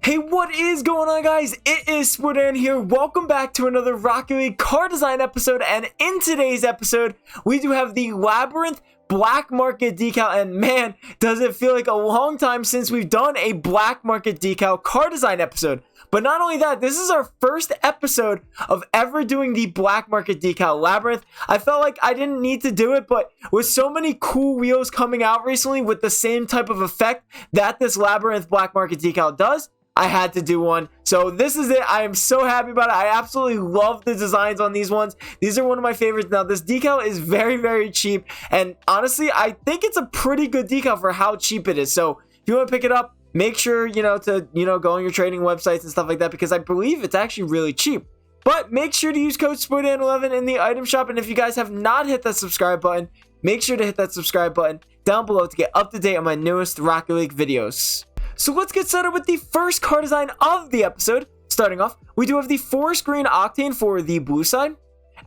Hey, what is going on, guys? It is Sportan here. Welcome back to another Rocket League car design episode, and in today's episode, we do have the Labyrinth black market decal, and man, does it feel like a long time since we've done a black market decal car design episode. But not only that, this is our first episode of ever doing the black market decal Labyrinth. I felt like I didn't need to do it, but with so many cool wheels coming out recently with the same type of effect that this Labyrinth black market decal does, I had to do one. So this is it. I am so happy about it. I absolutely love the designs on these ones. These are one of my favorites. Now, this decal is very, very cheap. And honestly, I think it's a pretty good decal for how cheap it is. So if you want to pick it up, make sure, to go on your trading websites and stuff like that, because I believe it's actually really cheap. But make sure to use code SPORTAN11 in the item shop. And if you guys have not hit that subscribe button, make sure to hit that subscribe button down below to get up to date on my newest Rocket League videos. So let's get started with the first car design of the episode. Starting off, we do have the forest green octane for the blue side,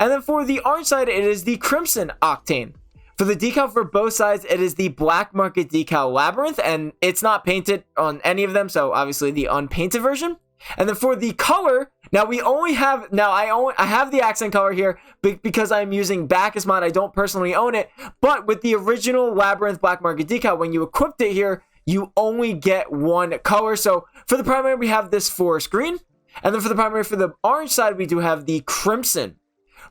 and then for the orange side, it is the crimson octane. For the decal for both sides, it is the black market decal Labyrinth, and it's not painted on any of them, so obviously the unpainted version. And then for the color, now I have the accent color here because I'm using Bacchus mod. I don't personally own it, but with the original Labyrinth black market decal, when you equipped it here, you only get one color. So for the primary, we have this forest green. And then for the primary, for the orange side, we do have the crimson.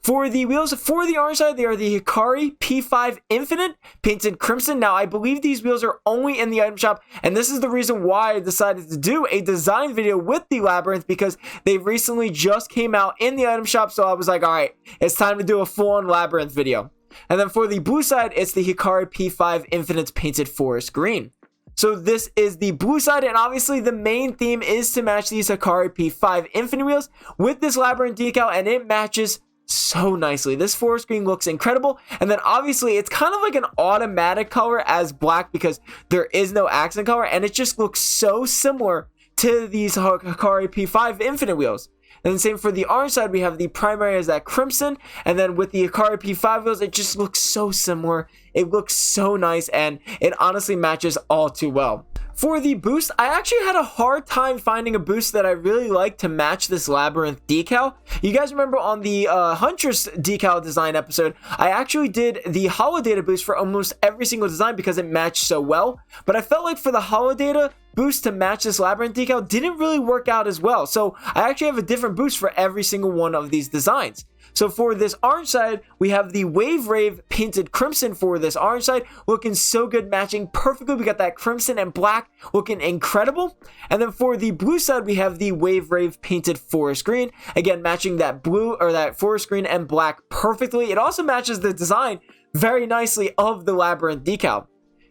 For the wheels, for the orange side, they are the Hikari P5 Infinite, painted crimson. Now, I believe these wheels are only in the item shop, and this is the reason why I decided to do a design video with the Labyrinth, because they recently just came out in the item shop, so I was like, all right, it's time to do a full-on Labyrinth video. And then for the blue side, it's the Hikari P5 Infinite painted forest green. So this is the blue side, and obviously the main theme is to match these Hikari P5 Infinite wheels with this Labyrinth decal, and it matches so nicely. This forest green looks incredible, and then obviously it's kind of like an automatic color as black because there is no accent color, and it just looks so similar to these Hikari P5 Infinite wheels. And then same for the orange side, we have the primary as that crimson, and then with the Hikari P5 wheels, it just looks so similar. It looks so nice, and it honestly matches all too well. For the boost, I actually had a hard time finding a boost that I really like to match this Labyrinth decal. You guys remember on the Huntress decal design episode, I actually did the Holodata boost for almost every single design because it matched so well. But I felt like for the Holodata boost to match this Labyrinth decal didn't really work out as well. So I actually have a different boost for every single one of these designs. So for this orange side, we have the Wave Rave painted crimson for this orange side, looking so good, matching perfectly. We got that crimson and black looking incredible. And then for the blue side, we have the Wave Rave painted forest green, again matching that blue or that forest green and black perfectly. It also matches the design very nicely of the Labyrinth decal.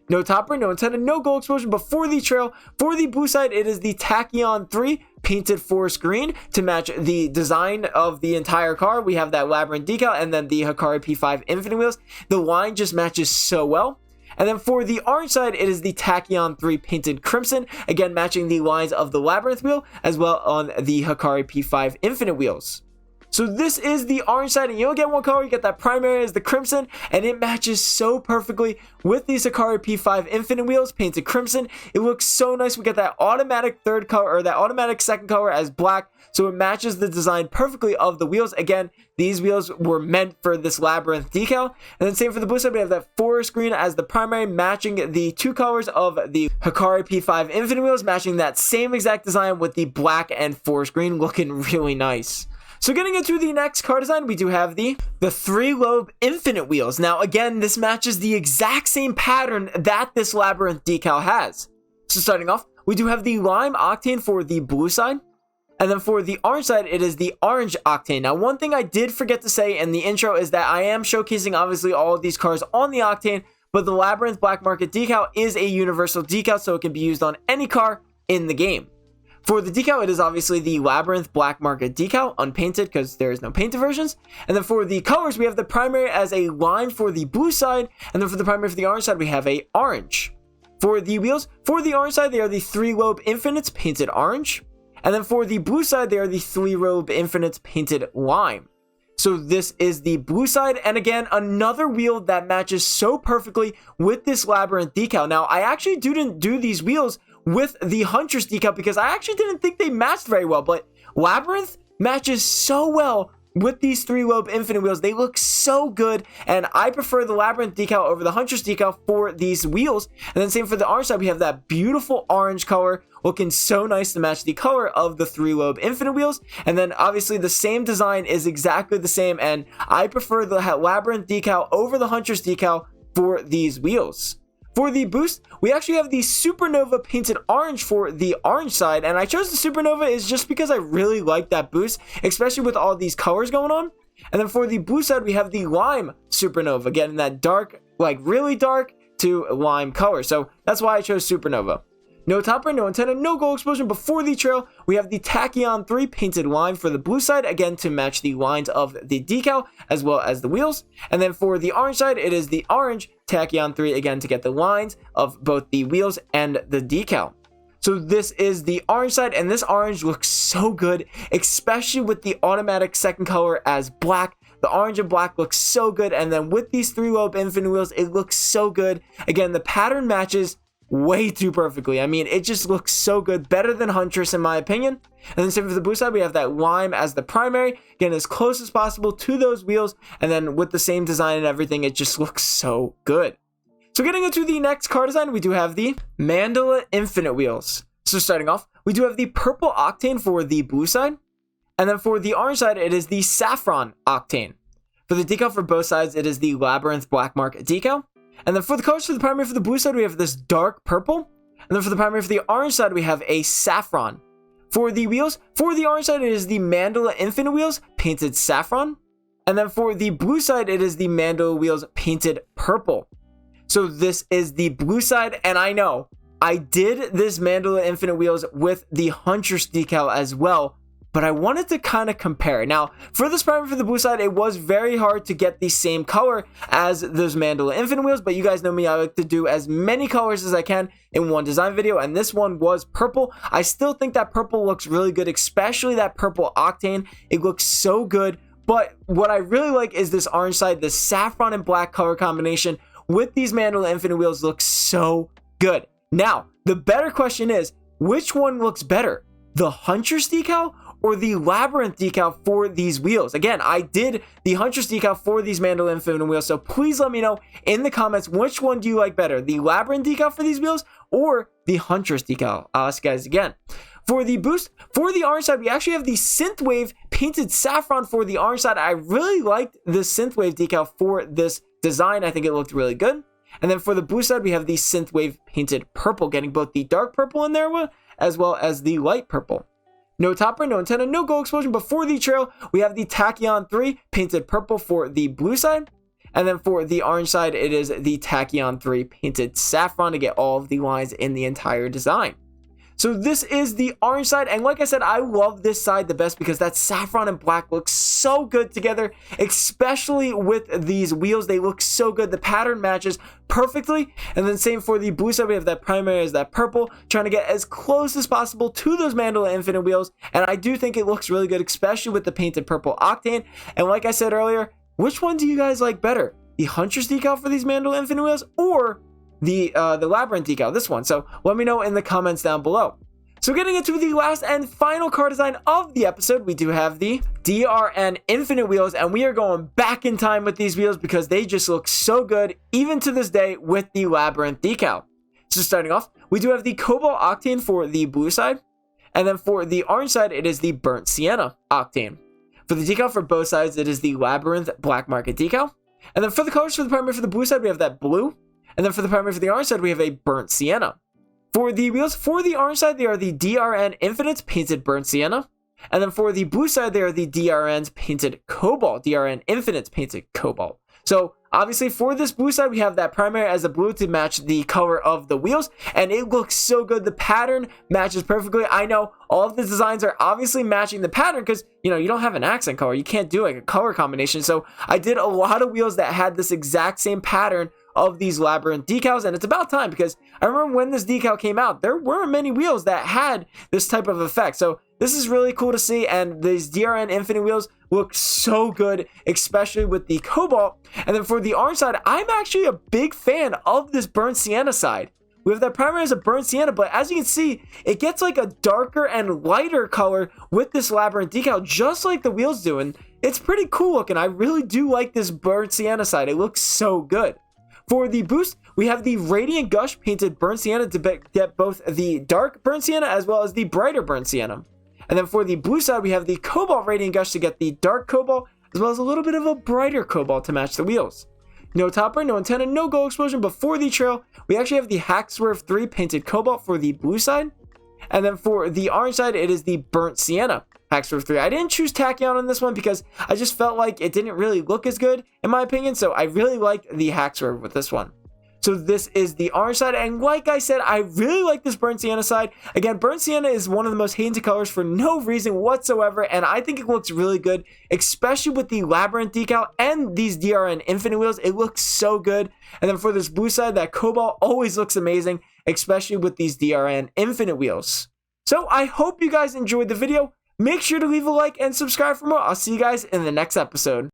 No topper, no antenna, no gold explosion, but for the trail, for the blue side, it is the Tachyon 3 painted forest green to match the design of the entire car. We have that Labyrinth decal and then the Hikari P5 Infinite wheels. The line just matches so well. And then for the orange side, it is the Tachyon 3 painted crimson, again matching the lines of the Labyrinth wheel as well on the Hikari P5 Infinite wheels. So this is the orange side, and you don't get one color, you get that primary as the crimson, and it matches so perfectly with these Hikari P5 Infinite wheels painted crimson. It looks so nice. We get that automatic third color, or that automatic second color as black, so it matches the design perfectly of the wheels. Again, these wheels were meant for this Labyrinth decal. And then same for the blue side, we have that forest green as the primary, matching the two colors of the Hikari P5 Infinite wheels, matching that same exact design with the black and forest green, looking really nice. So getting into the next car design, we do have the Three-Lobe Infinite wheels. Now again, this matches the exact same pattern that this Labyrinth decal has. So starting off, we do have the lime octane for the blue side. And then for the orange side, it is the orange octane. Now, one thing I did forget to say in the intro is that I am showcasing obviously all of these cars on the octane, but the Labyrinth black market decal is a universal decal, so it can be used on any car in the game. For the decal, it is obviously the Labyrinth black market decal, unpainted because there is no painted versions. And then for the colors, we have the primary as a lime for the blue side, and then for the primary for the orange side, we have a orange. For the wheels, for the orange side, they are the Three-Lobe Infinites painted orange. And then for the blue side, they are the Three-Lobe Infinites painted lime. So this is the blue side, and again, another wheel that matches so perfectly with this Labyrinth decal. Now, I actually didn't do these wheels with the Huntress decal because I actually didn't think they matched very well, but Labyrinth matches so well with these Three-Lobe Infinite wheels. They look so good, and I prefer the Labyrinth decal over the Huntress decal for these wheels. And then same for the orange side, we have that beautiful orange color looking so nice to match the color of the Three-Lobe Infinite wheels. And then obviously the same design is exactly the same, and I prefer the Labyrinth decal over the Huntress decal for these wheels. For the boost, we actually have the Supernova painted orange for the orange side, and I chose the Supernova is just because I really like that boost, especially with all these colors going on. And then for the blue side, we have the Lime Supernova, again in that dark, like really dark to lime color, so that's why I chose Supernova. No topper, no antenna, no gold explosion. Before the trail, we have the Tachyon 3 painted line for the blue side, again to match the lines of the decal as well as the wheels. And then for the orange side, it is the orange Tachyon 3, again to get the lines of both the wheels and the decal. So this is the orange side, and this orange looks so good, especially with the automatic second color as black. The orange and black looks so good, and then with these Three-Lobe Infinite wheels, it looks so good. Again, the pattern matches way too perfectly. I mean, it just looks so good, better than Huntress in my opinion. And then same for the blue side, we have that lime as the primary, again as close as possible to those wheels, and then with the same design and everything, it just looks so good. So getting into the next car design, we do have the Mandala Infinite wheels. So starting off, we do have the purple octane for the blue side, and then for the orange side, it is the saffron octane. For the decal for both sides, it is the Labyrinth black mark decal. And then for the colors for the primary for the blue side, we have this dark purple. And then for the primary for the orange side, we have a saffron. For the wheels, for the orange side, it is the Mandala Infinite wheels painted saffron. And then for the blue side, it is the Mandala wheels painted purple. So this is the blue side, and I know I did this Mandala Infinite wheels with the Huntress decal as well, but I wanted to kind of compare. Now, for this primer for the blue side, it was very hard to get the same color as those Mandala Infinite wheels, but you guys know me, I like to do as many colors as I can in one design video, and this one was purple. I still think that purple looks really good, especially that purple octane. It looks so good, but what I really like is this orange side. The saffron and black color combination with these Mandala Infinite wheels looks so good. Now, the better question is, which one looks better? The Huntress decal or the Labyrinth decal for these wheels? Again, I did the Huntress decal for these Mandala Infinite wheels, so please let me know in the comments which one do you like better, the Labyrinth decal for these wheels or the Huntress decal. I'll ask you guys again. For the boost, for the orange side, we actually have the Synthwave painted saffron for the orange side. I really liked the Synthwave decal for this design. I think it looked really good. And then for the blue side, we have the Synthwave painted purple, getting both the dark purple in there as well as the light purple. No topper, no antenna, no gold explosion. Before the trail, we have the Tachyon 3 painted purple for the blue side. And then for the orange side, it is the Tachyon 3 painted saffron to get all of the lines in the entire design. So this is the orange side, and like I said, I love this side the best because that saffron and black looks so good together, especially with these wheels. They look so good. The pattern matches perfectly. And then same for the blue side, we have that primary as that purple, trying to get as close as possible to those Mandala Infinite wheels. And I do think it looks really good, especially with the painted purple octane. And like I said earlier, which one do you guys like better? The Huntress decal for these Mandala Infinite wheels or the Labyrinth decal, this one? So let me know in the comments down below. So getting into the last and final car design of the episode, we do have the DRN Infinite wheels, and we are going back in time with these wheels because they just look so good even to this day with the Labyrinth decal. So starting off, we do have the Cobalt Octane for the blue side, and then for the orange side, it is the Burnt Sienna Octane. For the decal for both sides, it is the Labyrinth Black Market decal. And then for the colors for the primary for the blue side, we have that blue. And then for the primary for the orange side, we have a Burnt Sienna. For the wheels, for the orange side, they are the DRN Infinite painted Burnt Sienna. And then for the blue side, they are the DRN's painted Cobalt, DRN Infinite painted Cobalt. So obviously for this blue side, we have that primary as a blue to match the color of the wheels, and it looks so good. The pattern matches perfectly. I know all of the designs are obviously matching the pattern because, you know, you don't have an accent color. You can't do like a color combination. So I did a lot of wheels that had this exact same pattern of these Labyrinth decals, and it's about time because I remember when this decal came out, there weren't many wheels that had this type of effect. So this is really cool to see, and these DRN Infinite wheels look so good, especially with the Cobalt. And then for the orange side, I'm actually a big fan of this Burnt Sienna side. We have that primary as a burnt sienna, but as you can see, it gets like a darker and lighter color with this labyrinth decal, just like the wheels do. And it's pretty cool looking. I really do like this burnt sienna side. It looks so good. For the boost, we have the Radiant Gush painted burnt sienna to get both the dark burnt sienna as well as the brighter burnt sienna. And then for the blue side, we have the Cobalt Radiant Gush to get the dark cobalt as well as a little bit of a brighter cobalt to match the wheels. No topper, no antenna, no gold explosion, but for the trail, we actually have the Hack Swerve 3 painted cobalt for the blue side. And then for the orange side, it is the burnt sienna Hack Swerve 3. I didn't choose Tachyon on this one because I just felt like it didn't really look as good in my opinion, so I really like the Hack Swerve with this one. So this is the orange side, and like I said, I really like this burnt sienna side. Again, burnt sienna is one of the most hated colors for no reason whatsoever, and I think it looks really good, especially with the labyrinth decal and these DRN Infinite wheels. It looks so good. And then for this blue side, that cobalt always looks amazing, especially with these DRN Infinite wheels. So I hope you guys enjoyed the video. Make sure to leave a like and subscribe for more. I'll see you guys in the next episode.